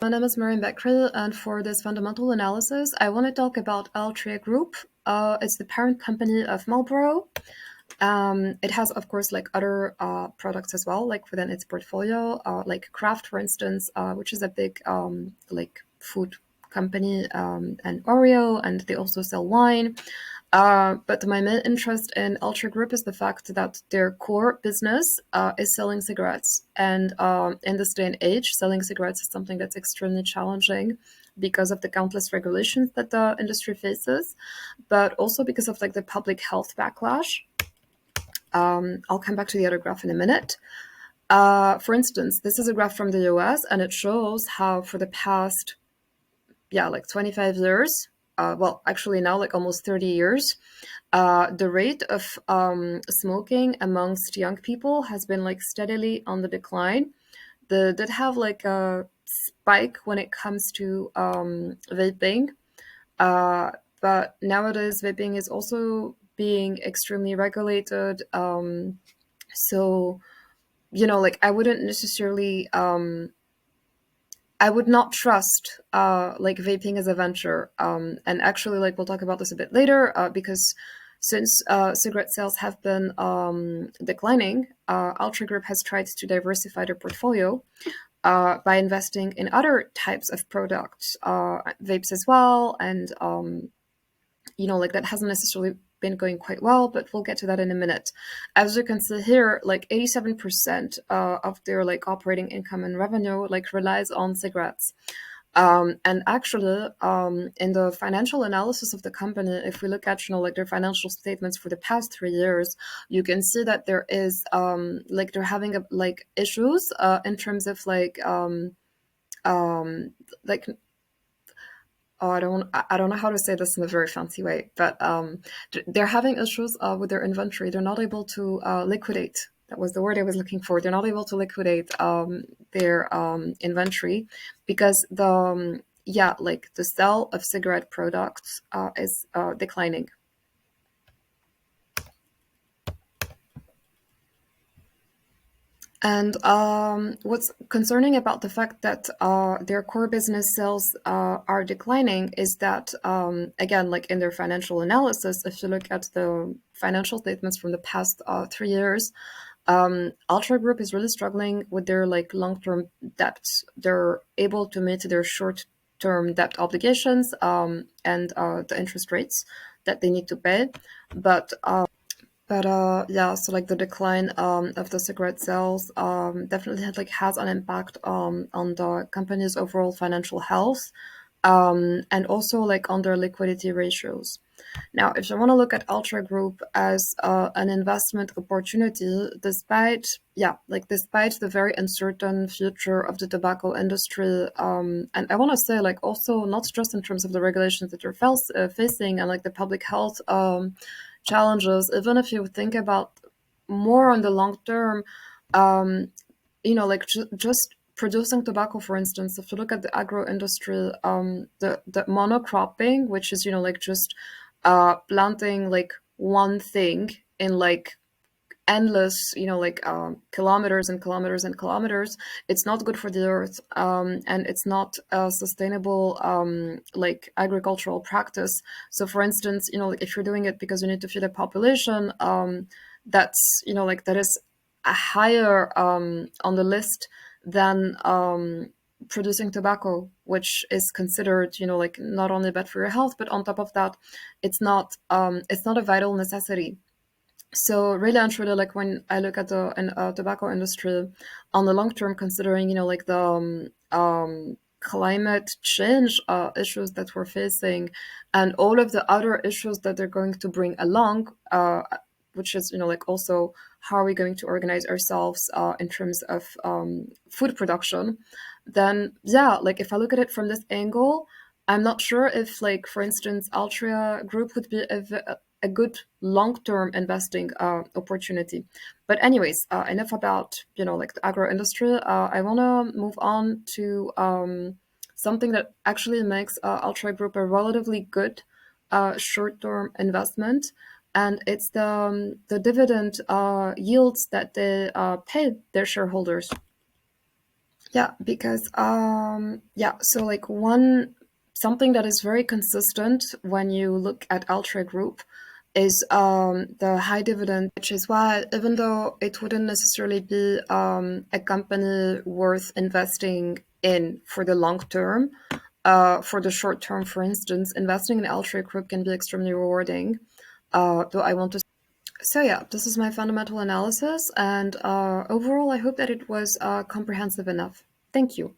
My name is Marian Beckrey, and for this fundamental analysis, I want to talk about Altria Group. It's the parent company of Marlboro. It has, of course, like other products as well, like within its portfolio, like Kraft, for instance, which is a big like food company, and Oreo, and they also sell wine. But my main interest in Ultra Group is the fact that their core business is selling cigarettes. And in this day and age, selling cigarettes is something that's extremely challenging because of the countless regulations that the industry faces, but also because of like the public health backlash. I'll come back to the other graph in a minute. For instance, this is a graph from the US, and it shows how for the past, like 25 years, well, actually now like almost 30 years, the rate of smoking amongst young people has been like steadily on the decline. They did have like a spike when it comes to vaping, but nowadays vaping is also being extremely regulated. So, like I wouldn't necessarily I would not trust like vaping as a venture. And actually, like we'll talk about this a bit later, because since cigarette sales have been declining, Ultra Group has tried to diversify their portfolio by investing in other types of products, vapes as well, and like that hasn't necessarily been going quite well, but we'll get to that in a minute. As you can see here, like 87% of their like operating income and revenue like relies on cigarettes. And actually, in the financial analysis of the company, if we look at like their financial statements for the past 3 years, you can see that there is like they're having like issues in terms of like oh, I don't know how to say this in a very fancy way, but they're having issues with their inventory. They're not able to liquidate. That was the word I was looking for. They're not able to liquidate their inventory because like the sale of cigarette products is declining. And what's concerning about the fact that their core business sales are declining is that, again, like in their financial analysis, if you look at the financial statements from the past 3 years, Ultra Group is really struggling with their like long-term debt. They're able to meet their short-term debt obligations and the interest rates that they need to pay, but yeah, so like the decline of the cigarette sales definitely has an impact on the company's overall financial health, and also like on their liquidity ratios. Now, if you want to look at Ultra Group as an investment opportunity, despite the very uncertain future of the tobacco industry, and I want to say like also not just in terms of the regulations that you're facing and like the public health challenges, even if you think about more on the long term, um, like just producing tobacco, for instance, if you look at the agro industry, the monocropping, which is, like just planting like one thing in like endless, kilometers and kilometers and kilometers, it's not good for the earth, and it's not a sustainable like agricultural practice. So for instance, like if you're doing it because you need to feed a population, that's like that is a higher on the list than producing tobacco, which is considered like not only bad for your health, but on top of that, it's not a vital necessity. So really and truly, like when I look at the tobacco industry on the long term, considering like the climate change issues that we're facing, and all of the other issues that they're going to bring along, which is like also how are we going to organize ourselves in terms of food production, then yeah, like if I look at it from this angle, I'm not sure if, like, for instance, Altria Group would be a good long-term investing opportunity. But anyways, enough about like the agro industry. I want to move on to something that actually makes Altria Group a relatively good short-term investment, and it's the dividend yields that they pay their shareholders. Yeah, because yeah, so like one something that is very consistent when you look at Altria Group is the high dividend, which is why even though it wouldn't necessarily be a company worth investing in for the long term, for the short term, for instance, investing in Altria Group can be extremely rewarding. Though I want to so yeah, this is my fundamental analysis, and overall, I hope that it was comprehensive enough. Thank you.